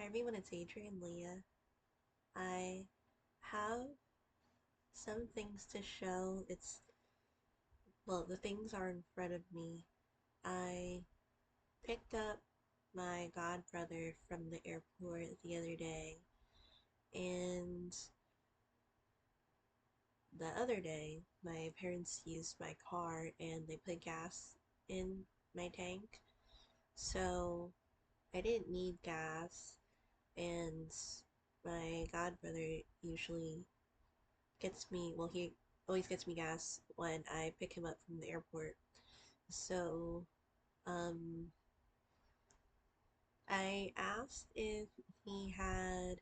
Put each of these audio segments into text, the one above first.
Hi everyone, it's Adrian Leah. I have some things to show. Well, the things are in front of me. I picked up my god brother from the airport the other day, and the other day, my parents used my car and they put gas in my tank. So I didn't need gas, and my god brother usually he always gets me gas when I pick him up from the airport. So, um, I asked if he had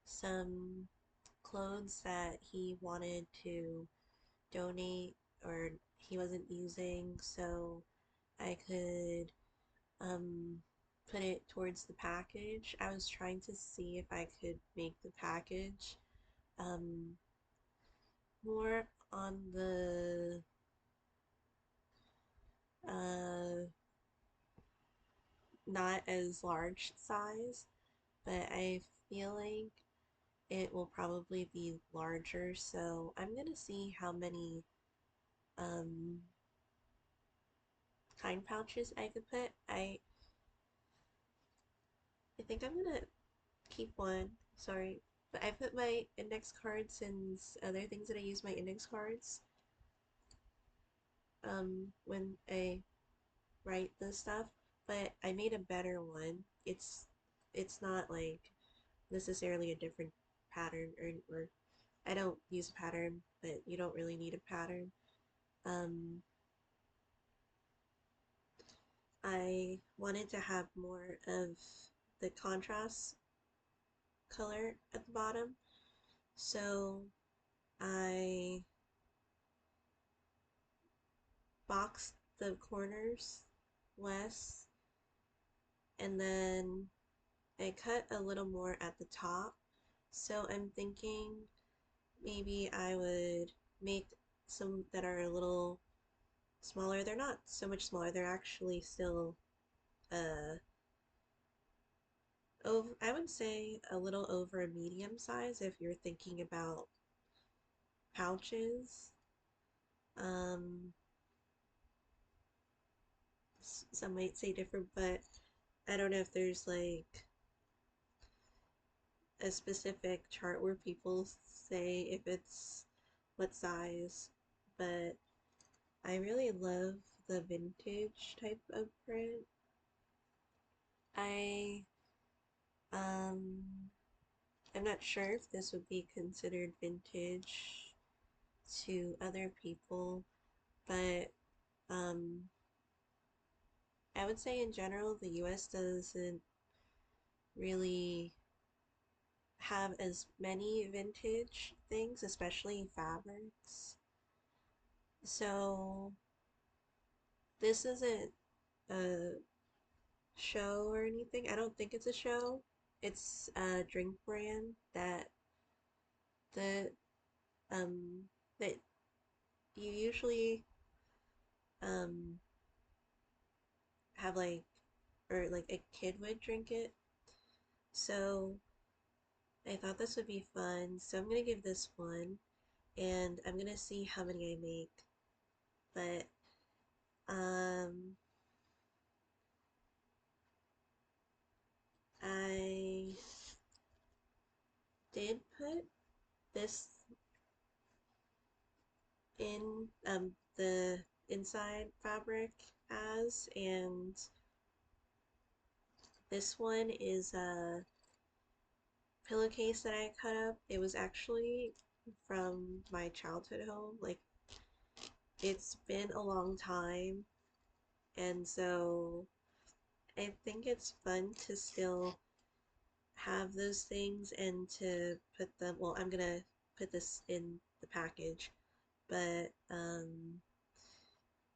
some clothes that he wanted to donate or he wasn't using so I could, um, put it towards the package. I was trying to see if I could make the package, um, more on the uh, not as large size, but I feel like it will probably be larger. So I'm gonna see how many um, kind pouches I could put. I think I'm gonna keep one. Sorry, but I put my index cards and other things that I use my index cards when I write this stuff. But I made a better one. It's not like necessarily a different pattern or I don't use a pattern, but you don't really need a pattern. Um, I wanted to have more of the contrast color at the bottom, so I boxed the corners less and then I cut a little more at the top. So I'm thinking maybe I would make some that are a little smaller. They're not so much smaller, they're actually still uh over, I would say a little over a medium size if you're thinking about pouches. Um, some might say different, but I don't know if there's like a specific chart where people say if it's what size, but I really love the vintage type of print. I um I'm not sure if this would be considered vintage to other people, but um I would say in general, the US doesn't really have as many vintage things, especially fabrics. So this isn't a show or anything. I don't think it's a show. It's a drink brand the um that you usually um have like or like a kid would drink it. So I thought this would be fun. So I'm gonna give this one and I'm gonna see how many I make. But um, I did put this in the inside fabric as, and this one is a pillowcase that I cut up. It was actually from my childhood home. Like it's been a long time, and so I think it's fun to still have those things and to put them, well, I'm gonna put this in the package, but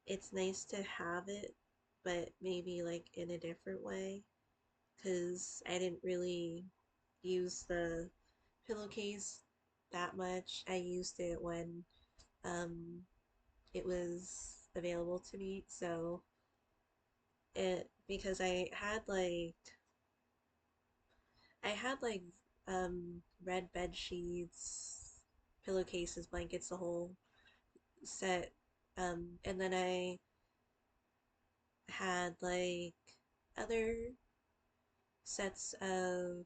it's nice to have it, but maybe like in a different way, because I didn't really use the pillowcase that much. I used it when um, it was available to me, so it because I had like I had like red bed sheets, pillowcases, blankets, the whole set. And then I had like other sets of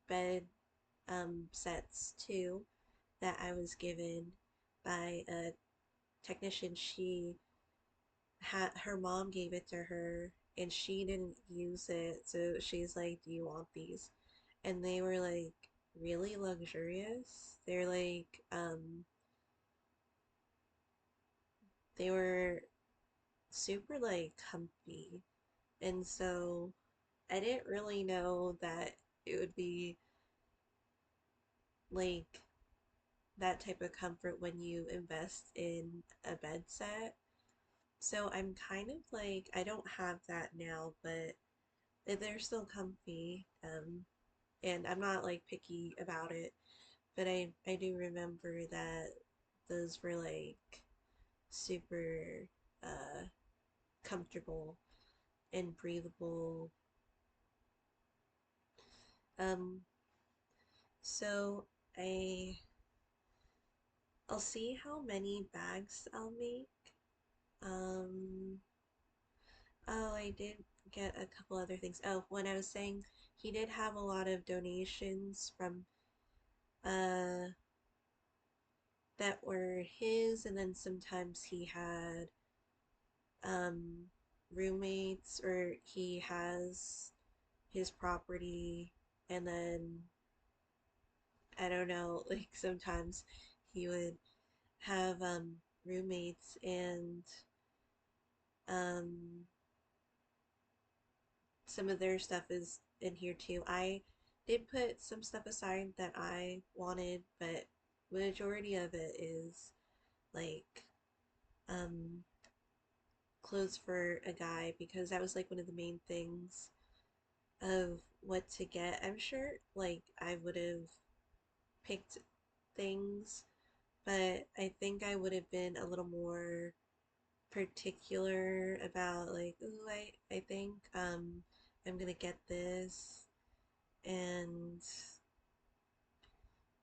bed sets too that I was given by a technician. She had her mom gave it to her and she didn't use it, so she's like, "Do you want these?" And they were like really luxurious. They're like they were super like comfy. And so I didn't really know that it would be like that type of comfort when you invest in a bed set. So I'm kind of like, I don't have that now, but they're still comfy. And I'm not like picky about it, but I do remember that those were like super uh, comfortable and breathable. Um, so I I'll see how many bags I'll make. Um, oh, I did get a couple other things. Oh, when I was saying he did have a lot of donations from uh that were his, and then sometimes he had um roommates, or he has his property, and then I don't know, like sometimes he would have roommates, and um some of their stuff is in here too. I did put some stuff aside that I wanted, but majority of it is like um clothes for a guy, because that was like one of the main things of what to get. I'm sure like I would have picked things, but I think I would have been a little more particular about like, ooh, I think I'm gonna get this, and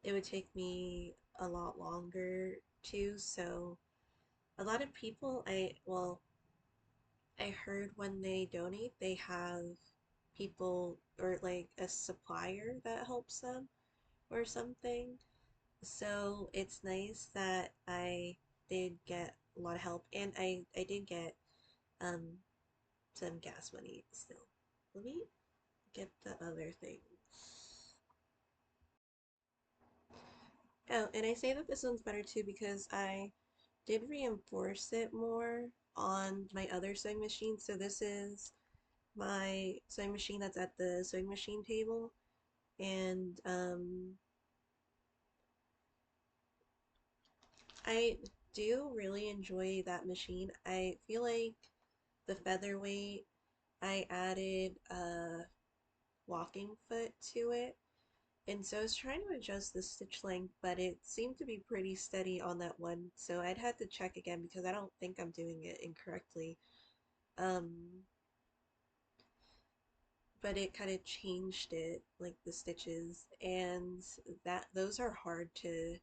it would take me a lot longer too. So a lot of people, I heard when they donate, they have people or like a supplier that helps them or something. So it's nice that I did get a lot of help, and I did get um some gas money still. Let me get the other thing. Oh, and I say that this one's better too because I did reinforce it more on my other sewing machine. So this is my sewing machine that's at the sewing machine table, and I do really enjoy that machine. I feel like the featherweight, I added a walking foot to it, and so I was trying to adjust the stitch length, but it seemed to be pretty steady on that one, so I'd had to check again because I don't think I'm doing it incorrectly. Um, but it kind of changed it, like the stitches, and that those are hard to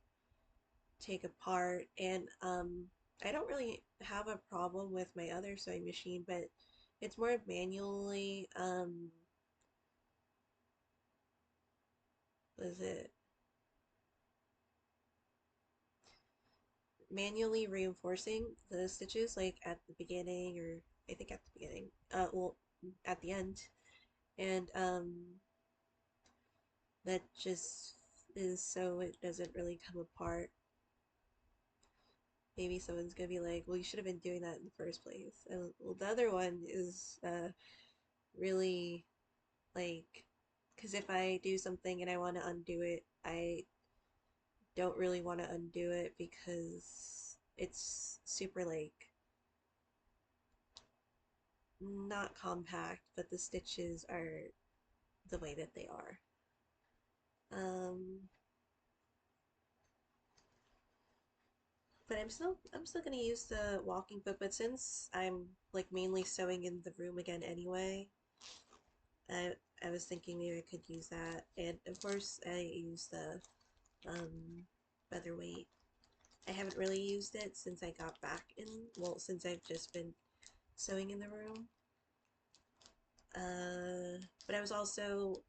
take apart. And I don't really have a problem with my other sewing machine, but it's more manually was it manually reinforcing the stitches like at the beginning, or I think at the beginning, well, at the end, and that just is so it doesn't really come apart. Maybe someone's gonna be like, well, you should have been doing that in the first place. Well, the other one is really like, because if I do something and I want to undo it, I don't really want to undo it because it's super like not compact, but the stitches are the way that they are. Um, but I'm still gonna use the walking foot, but since I'm like mainly sewing in the room again anyway, I I was thinking maybe I could use that, and of course I use the featherweight. I haven't really used it since I got back in. Well, since I've just been sewing in the room. But I was also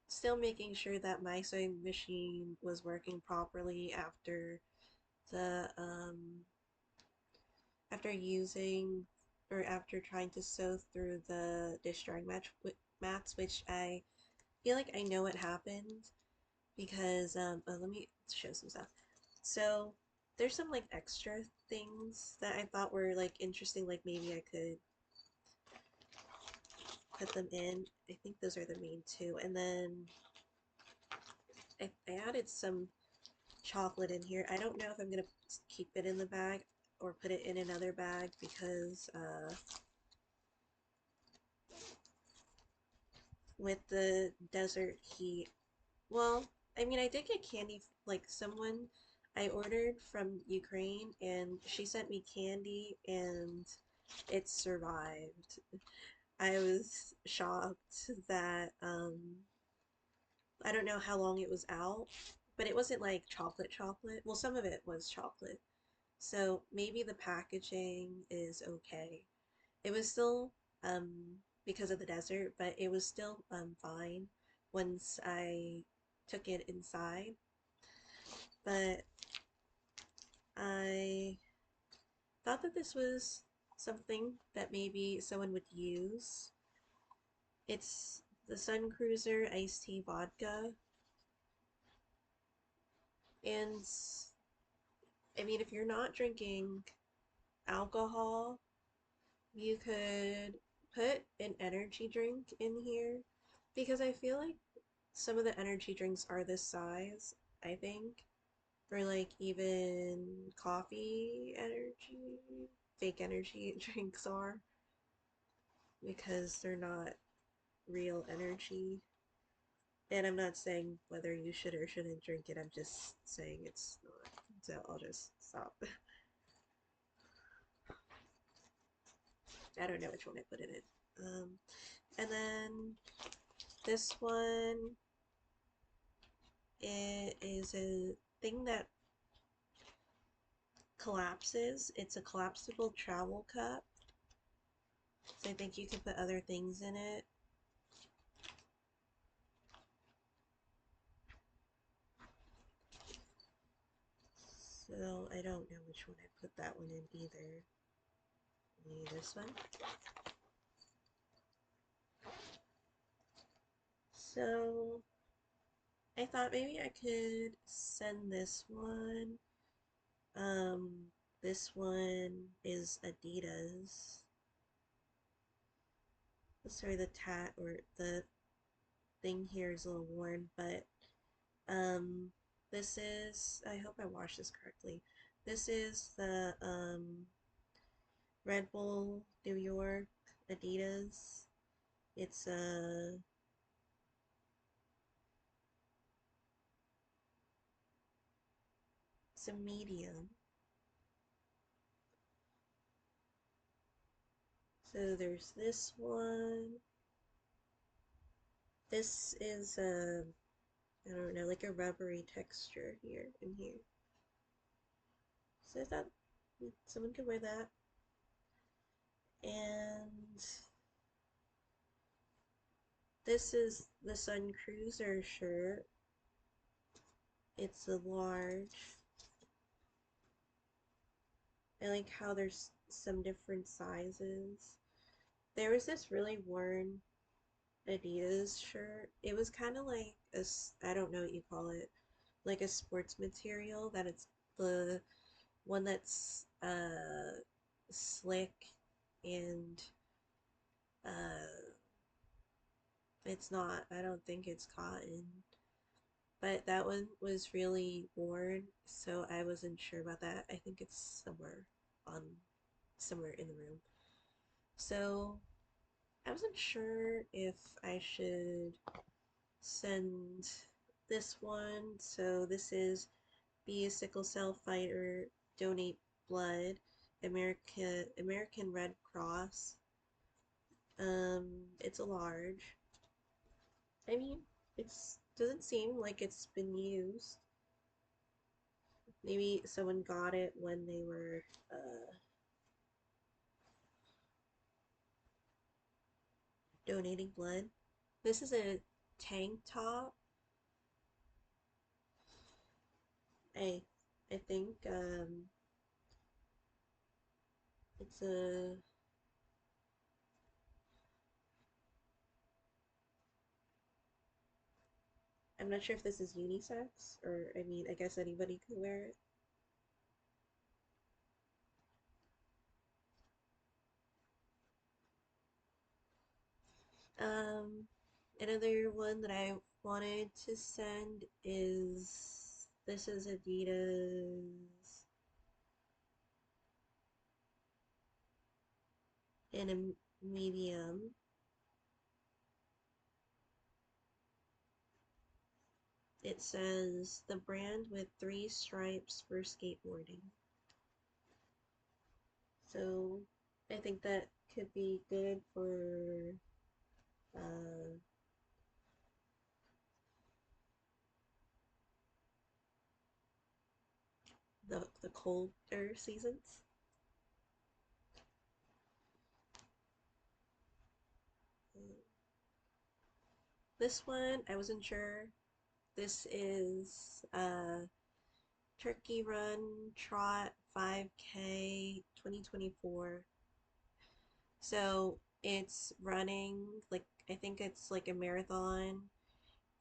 still making sure that my sewing machine was working properly the after using or after trying to sew through the dish drying mats, which I feel like I know what happened because let me show some stuff. So there's some like extra things that I thought were like interesting, like maybe I could put them in. I think those are the main two, and then I added some chocolate in here. I don't know if I'm gonna keep it in the bag or put it in another bag because with the desert heat, well, I mean, I did get candy, like someone I ordered from Ukraine and she sent me candy and it survived. I was shocked that I don't know how long it was out, but it wasn't like chocolate chocolate. Well, some of it was chocolate. So maybe the packaging is okay. It was still because of the desert, but it was still fine once I took it inside. But I thought that this was something that maybe someone would use. It's the Sun Cruiser iced tea vodka, and I mean, if you're not drinking alcohol, you could put an energy drink in here because I feel like some of the energy drinks are this size, I think, or like even coffee energy, fake energy drinks are because they're not real energy. And I'm not saying whether you should or shouldn't drink it, I'm just saying it's not. So I'll just stop. I don't know which one I put in it. And then this one, it is a thing that collapses. It's a collapsible travel cup. So I think you can put other things in it. So I don't know which one I put that one in either. Maybe this one. So I thought maybe I could send this one. This one is Adidas. Sorry, the tat or the thing here is a little worn, but um, this is. I hope I washed this correctly. This is the Red Bull New York Adidas. It's a medium. So there's this one. This is a, I don't know, like a rubbery texture here in here. So I thought someone could wear that. And this is the Sun Cruiser shirt. It's a large. I like how there's some different sizes. There was this really worn Adidas shirt. It was kind of like I don't know what you call it, like a sports material that it's the one that's slick and uh it's not, I don't think it's cotton. But that one was really worn, so I wasn't sure about that. I think it's on somewhere in the room. So I wasn't sure if I should send this one. So this is Be a Sickle Cell Fighter, Donate Blood, American Red Cross. It's a large. I mean, it's doesn't seem like it's been used. Maybe someone got it when they were donating blood. This is a tank top. I I think it's a I'm not sure if this is unisex or I mean I guess anybody could wear it. Um, Another one that I wanted to send is this is Adidas in a medium. It says the brand with three stripes for skateboarding. So I think that could be good for uh, the colder seasons. This one I wasn't sure. This is Turkey Run Trot 5K 2024. So it's running like I think it's like a marathon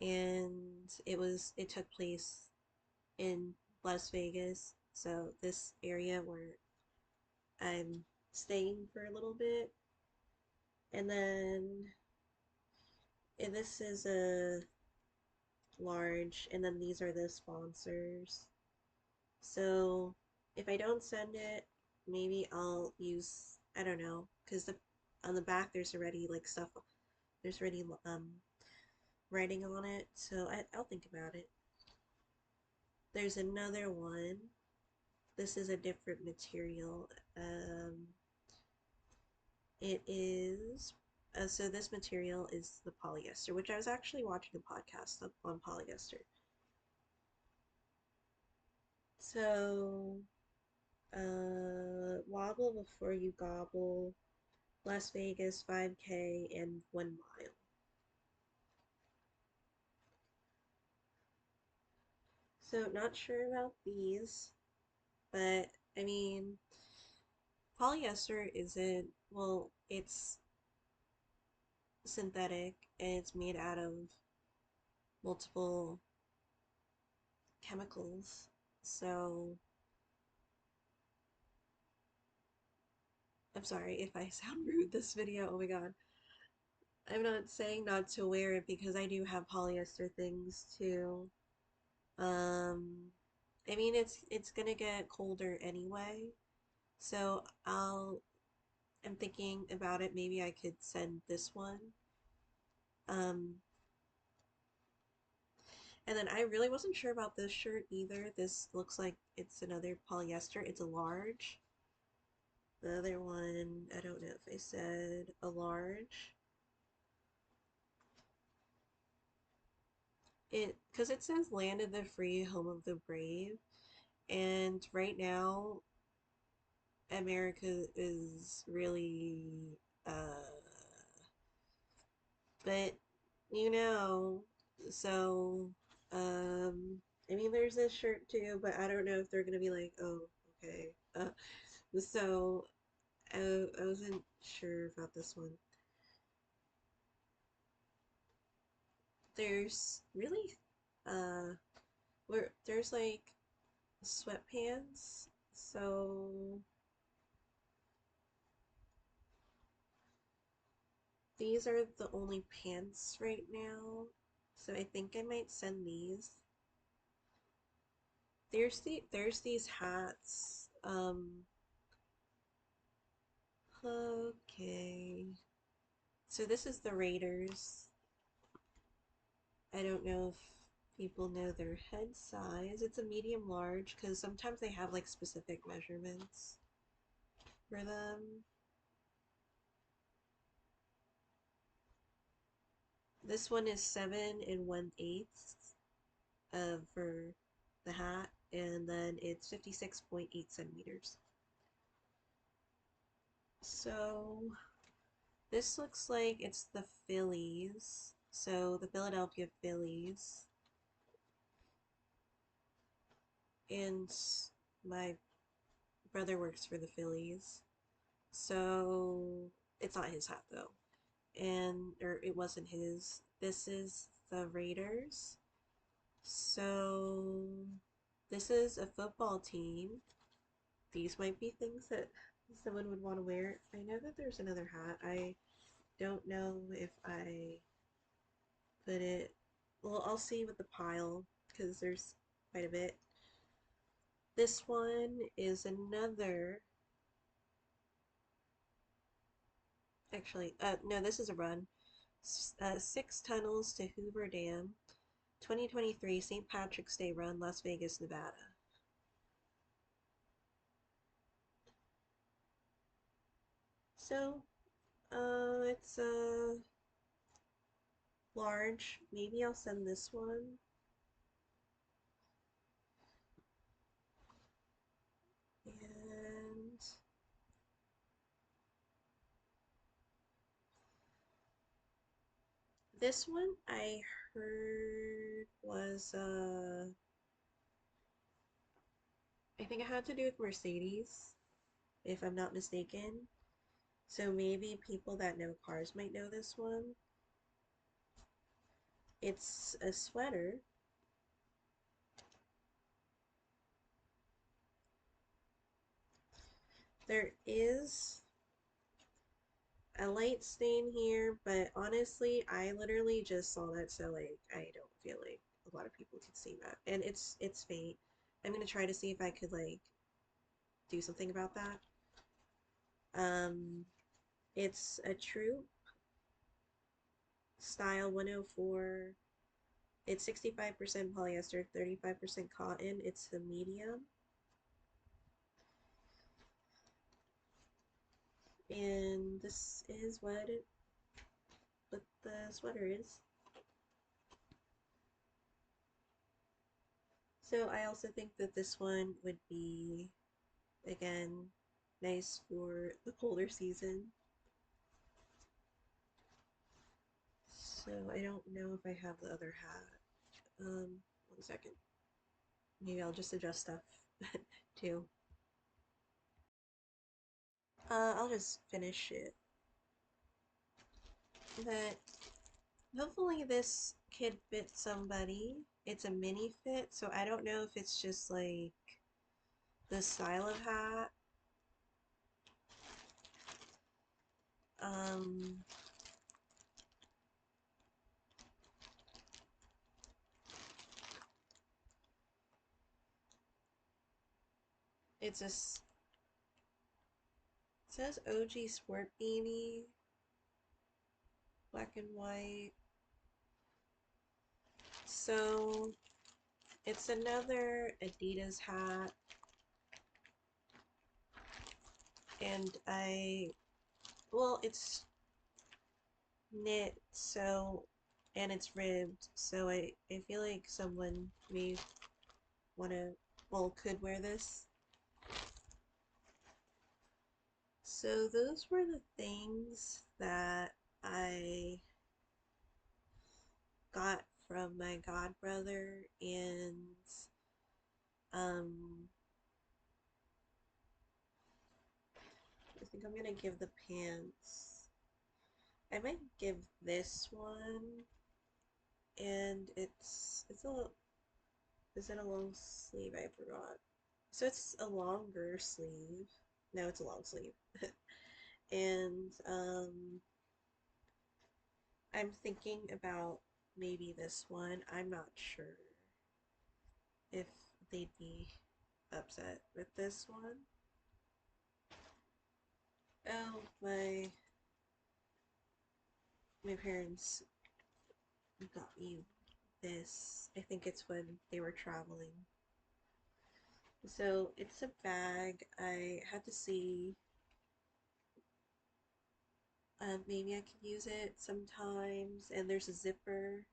and it took place in Las Vegas. So this area where I'm staying for a little bit. And then and this is a large and then these are the sponsors. So if I don't send it, maybe I'll use I don't know because the on the back there's already like stuff there's already writing on it, so I'll think about it. There's another one. This is a different material. It is so this material is the polyester, which I was actually watching a podcast on polyester. So wobble before you gobble, Las Vegas 5K and 1 mile. So not sure about these, but I mean, polyester isn't, well, it's synthetic and it's made out of multiple chemicals. So I'm sorry if I sound rude this video. Oh my god. I'm not saying not to wear it because I do have polyester things too. Um, I mean it's gonna get colder anyway, so I'm thinking about it. Maybe I could send this one. Um, and then I really wasn't sure about this shirt either. This looks like it's another polyester. It's a large. The other one, I don't know if I said a large. Because it says land of the free, home of the brave. And right now, America is really, but you know, so, I mean, there's this shirt too, but I don't know if they're gonna be like, oh, okay. So I wasn't sure about this one. There's really, uh, where there's like sweatpants. So these are the only pants right now. So I think I might send these. There's these hats. Okay. So this is the Raiders. I don't know if people know their head size. It's a medium large because sometimes they have like specific measurements for them. This one is 7 1/8 for the hat, and then it's 56.8 centimeters. So this looks like it's the Phillies. So the Philadelphia Phillies. And my brother works for the Phillies. So it's not his hat though. And or it wasn't his. This is the Raiders. So this is a football team. These might be things that someone would want to wear. I know that there's another hat. I don't know if I put it. Well, I'll see with the pile because there's quite a bit. This one is another. Actually, no, this is a run. 6 tunnels to Hoover Dam, 2023 St. Patrick's Day Run, Las Vegas, Nevada. So, it's large. Maybe I'll send this one. And this one I heard was I think it had to do with Mercedes, if I'm not mistaken. So maybe people that know cars might know this one. It's a sweater. There is a light stain here, but honestly, I literally just saw that, so like I don't feel like a lot of people could see that. And it's faint. I'm gonna try to see if I could like do something about that. Um, it's a Troop Style 104. It's 65% polyester, 35% cotton. It's a medium. And this is what the sweater is. So I also think that this one would be, again, nice for the colder season. So I don't know if I have the other hat. 1 second. Maybe I'll just adjust stuff too. I'll just finish it. But hopefully this could fit somebody. It's a mini fit, so I don't know if it's just like the style of hat. Um, it's a, it says OG Sport Beanie, black and white. So it's another Adidas hat, and well, it's knit, so, and it's ribbed, so I feel like someone may want to, well, could wear this. So those were the things that I got from my god brother, and um I think I'm gonna give the pants. I might give this one, and it's a, is it a long sleeve? I forgot. So it's a longer sleeve. No, it's a long sleeve. And I'm thinking about maybe this one. I'm not sure if they'd be upset with this one. Oh, my parents got me this. I think it's when they were traveling. So it's a bag. I had to see Maybe I could use it sometimes. And there's a zipper,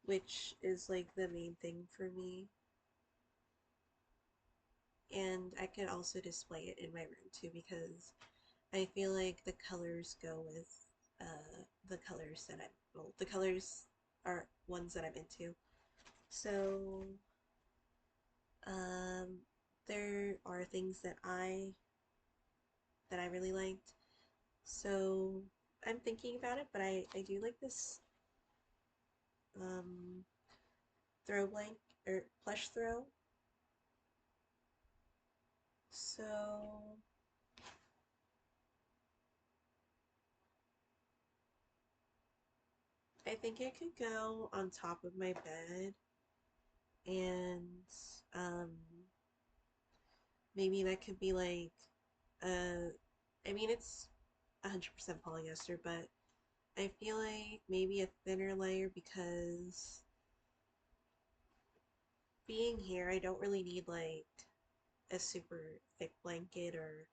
which is like the main thing for me. And I could also display it in my room too because I feel like the colors go with the colors that well, the colors are ones that I'm into. So, um, there are things that I really liked. So I'm thinking about it, but I do like this um, throw blank or plush throw. So I think it could go on top of my bed, and um, maybe that could be like I mean it's 100% polyester, but I feel like maybe a thinner layer because being here, I don't really need like a super thick blanket or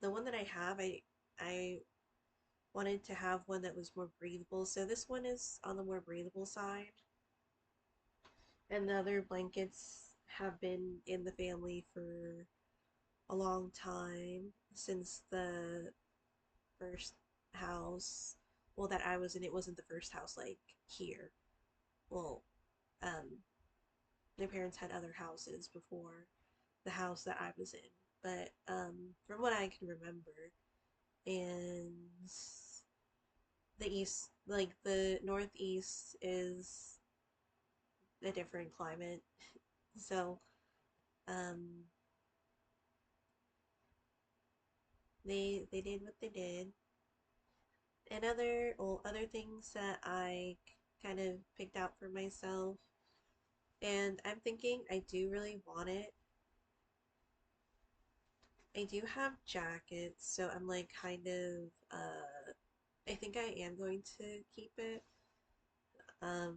the one that I have, I wanted to have one that was more breathable. So this one is on the more breathable side, and the other blankets have been in the family for a long time since the first house. Well, that I was in, it wasn't the first house like here. Well, um, my parents had other houses before the house that I was in, but from what I can remember, and the east, like the northeast, is a different climate. So um, they did what they did, and other things that I kind of picked out for myself. And I'm thinking I do really want it. I do have jackets, so I'm like kind of I think I am going to keep it um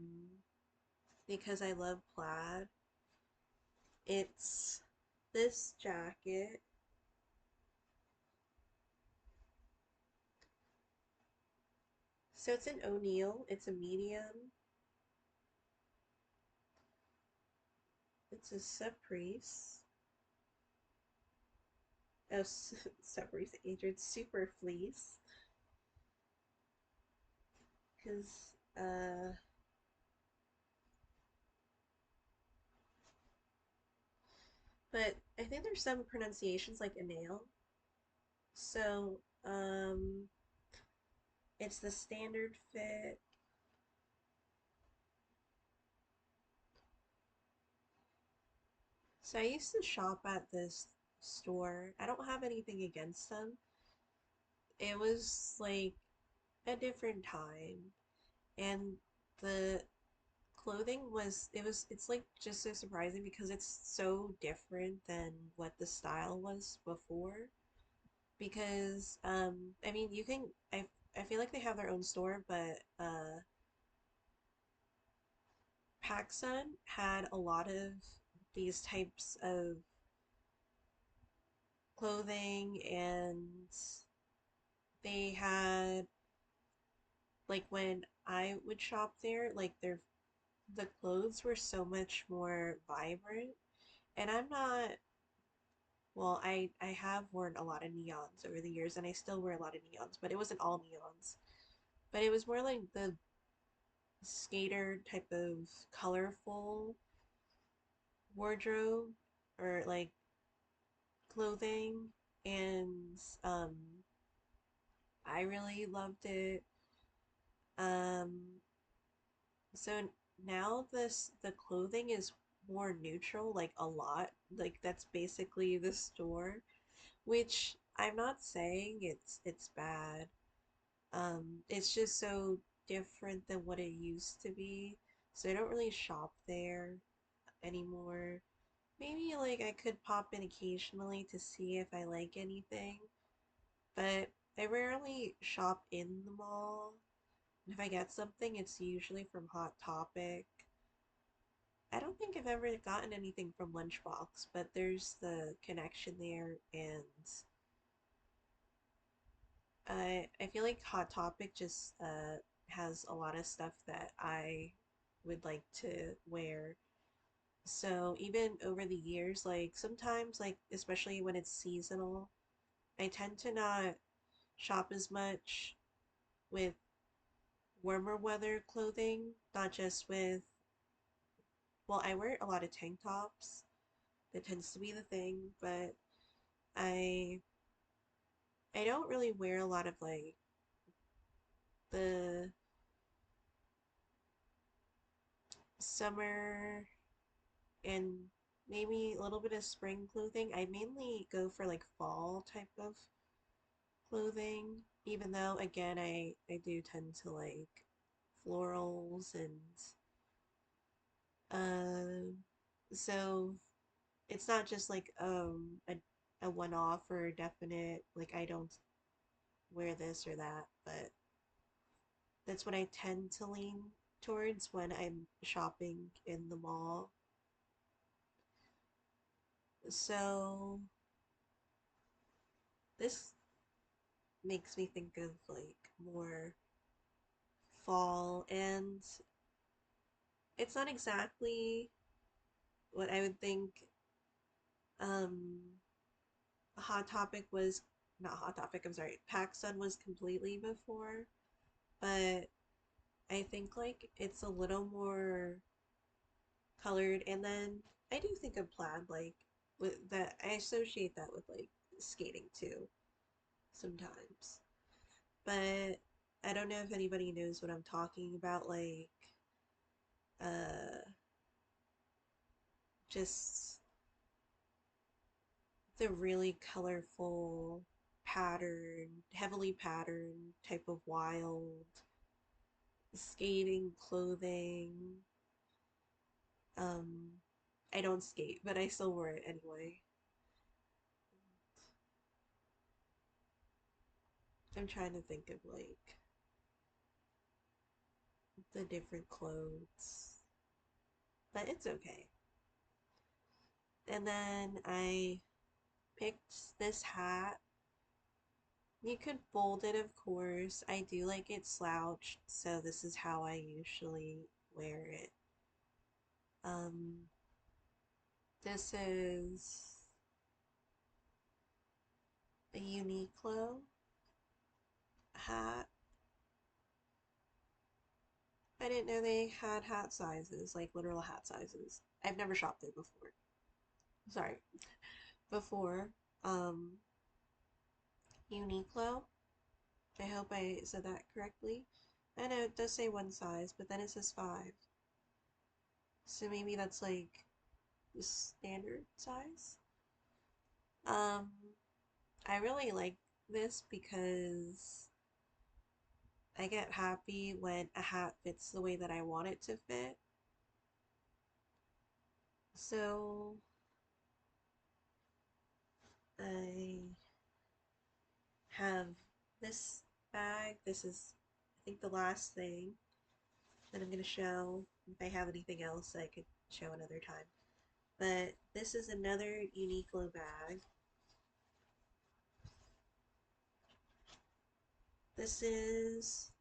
because I love plaid. It's this jacket. So it's an O'Neill. It's a medium. It's a Caprice. Oh, Caprice Adrian Super Fleece. Because, but I think there's some pronunciations like a nail. So, it's the standard fit. So I used to shop at this store. I don't have anything against them. It was like a different time, and the clothing it's like just so surprising because it's so different than what the style was before. Because I mean I feel like they have their own store, but PacSun had a lot of these types of clothing, and they had like when I would shop there, like the clothes were so much more vibrant. And I'm not, well, I have worn a lot of neons over the years, and I still wear a lot of neons, but it wasn't all neons. But it was more like the skater type of colorful wardrobe or like clothing, and um, I really loved it. Um, so now the clothing is more neutral, like a lot. Like that's basically the store, which I'm not saying it's bad. It's just so different than what it used to be. So I don't really shop there anymore. Maybe like I could pop in occasionally to see if I like anything, but I rarely shop in the mall. If I get something, it's usually from Hot Topic. I don't think I've ever gotten anything from Lunchbox, but there's the connection there, and I feel like Hot Topic just has a lot of stuff that I would like to wear. So even over the years, like sometimes, like especially when it's seasonal, I tend to not shop as much with warmer weather clothing, not just with, well, I wear a lot of tank tops. That tends to be the thing, but I I don't really wear a lot of like the summer and maybe a little bit of spring clothing. I mainly go for like fall type of clothing, even though again I do tend to like florals and um so it's not just like a one-off or a definite like I don't wear this or that, but that's what I tend to lean towards when I'm shopping in the mall. So this makes me think of like more fall, and it's not exactly what I would think um Hot Topic was, not Hot Topic, I'm sorry, PacSun was completely before, but I think like it's a little more colored, and then I do think of plaid like with that, I associate that with like skating too sometimes. But I don't know if anybody knows what I'm talking about, like uh just the really colorful heavily patterned type of wild skating clothing. Um I don't skate, but I still wear it anyway. I'm trying to think of like the different clothes, but it's okay. And then I picked this hat. You could fold it, of course. I do like it slouched, so this is how I usually wear it. Um, this is a Uniqlo hat. I didn't know they had hat sizes, like literal hat sizes. I've never shopped there before. Sorry, before. Um, Uniqlo. I hope I said that correctly. I know it does say one size, but then it says five. So maybe that's like the standard size. Um, I really like this because I get happy when a hat fits the way that I want it to fit. So I have this bag. This is, I think, the last thing that I'm going to show. If I have anything else, I could show another time. But this is another Uniqlo bag. This is,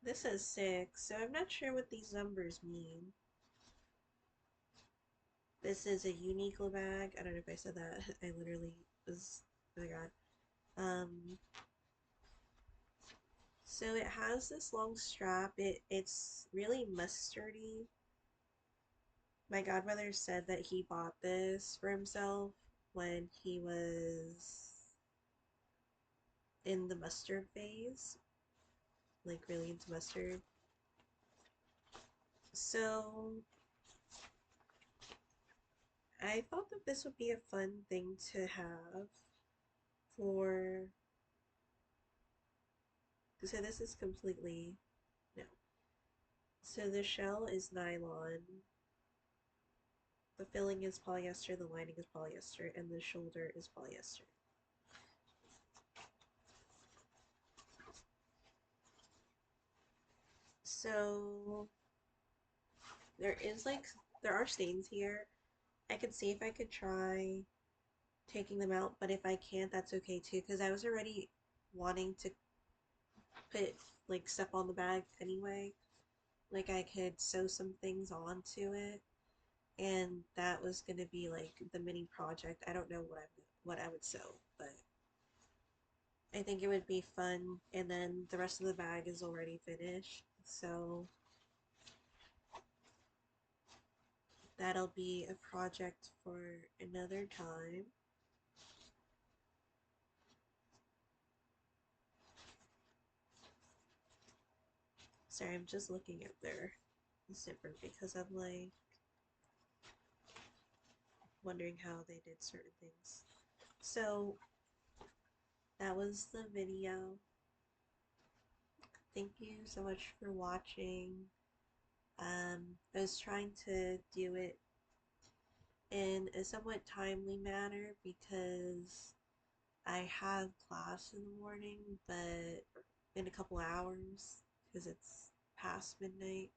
this says 6, so I'm not sure what these numbers mean. This is a Uniqlo bag. I don't know if I said that. I literally was, oh my god. So it has this long strap. It's really mustardy. My godmother said that he bought this for himself when he was in the mustard phase, like really into mustard. So I thought that this would be a fun thing to have for, so this is completely, no. So the shell is nylon, the filling is polyester, the lining is polyester, and the shoulder is polyester. So there is like, there are stains here. I could see if I could try taking them out, but if I can't, that's okay too, because I was already wanting to put like stuff on the bag anyway. Like I could sew some things onto it, and that was gonna be like the mini project. I don't know what I would sew, but I think it would be fun. And then the rest of the bag is already finished, so that'll be a project for another time. Sorry, I'm just looking at their zipper because I'm like wondering how they did certain things. So that was the video. Thank you so much for watching. I was trying to do it in a somewhat timely manner because I have class in the morning, but in a couple hours because it's past midnight.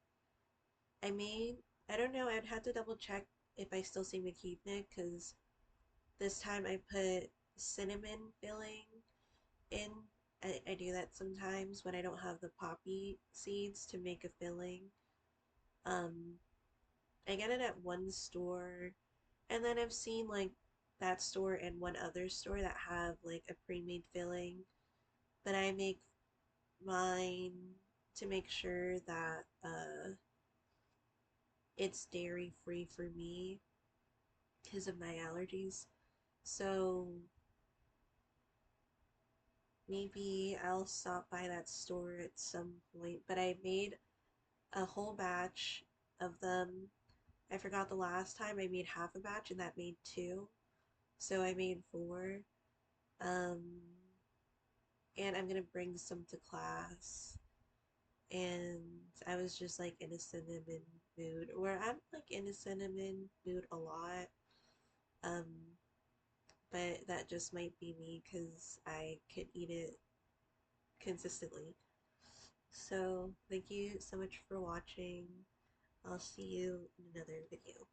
I made, I don't know, I'd have to double check if I still see McKeithnick because this time I put cinnamon filling in. I do that sometimes when I don't have the poppy seeds to make a filling. Um, I get it at one store, and then I've seen like that store and one other store that have like a pre-made filling, but I make mine to make sure that it's dairy free for me because of my allergies. So maybe I'll stop by that store at some point, but I made a whole batch of them. I forgot the last time I made half a batch and that made two. So I made four. Um, and I'm gonna bring some to class. And I was just like in a cinnamon mood, where I'm like in a cinnamon mood a lot. Um, but that just might be me because I could eat it consistently. So thank you so much for watching. I'll see you in another video.